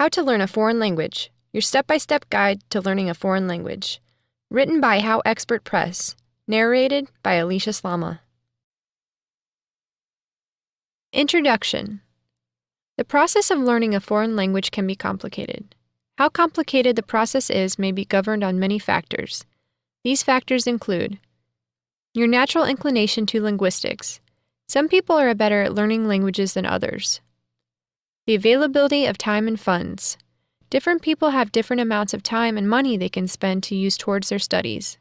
How to Learn a Foreign Language, Your Step-by-Step Guide to Learning a Foreign Language. Written by HowExpert Press. Narrated by Alicia Slama. Introduction. The process of learning a foreign language can be complicated. How complicated the process is may be governed on many factors. These factors include your natural inclination to linguistics. Some people are better at learning languages than others. The availability of time and funds. Different people have different amounts of time and money they can spend to use towards their studies.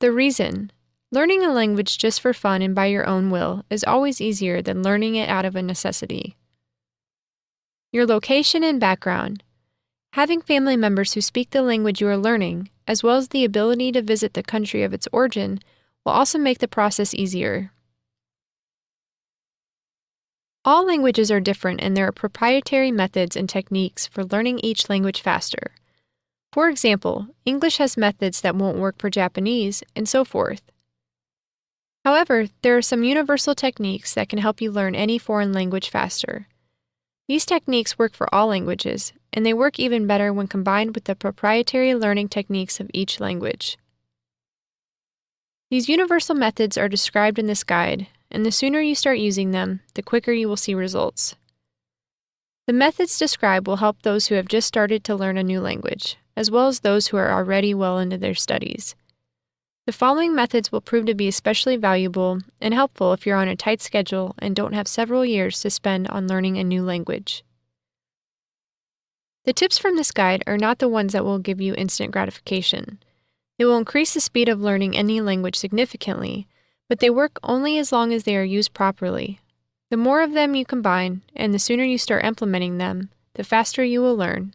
The reason. Learning a language just for fun and by your own will is always easier than learning it out of a necessity. Your location and background. Having family members who speak the language you are learning, as well as the ability to visit the country of its origin, will also make the process easier. All languages are different, and there are proprietary methods and techniques for learning each language faster. For example, English has methods that won't work for Japanese, and so forth. However, there are some universal techniques that can help you learn any foreign language faster. These techniques work for all languages, and they work even better when combined with the proprietary learning techniques of each language. These universal methods are described in this guide, and the sooner you start using them, the quicker you will see results. The methods described will help those who have just started to learn a new language, as well as those who are already well into their studies. The following methods will prove to be especially valuable and helpful if you're on a tight schedule and don't have several years to spend on learning a new language. The tips from this guide are not the ones that will give you instant gratification. They will increase the speed of learning any language significantly, but they work only as long as they are used properly. The more of them you combine, and the sooner you start implementing them, the faster you will learn.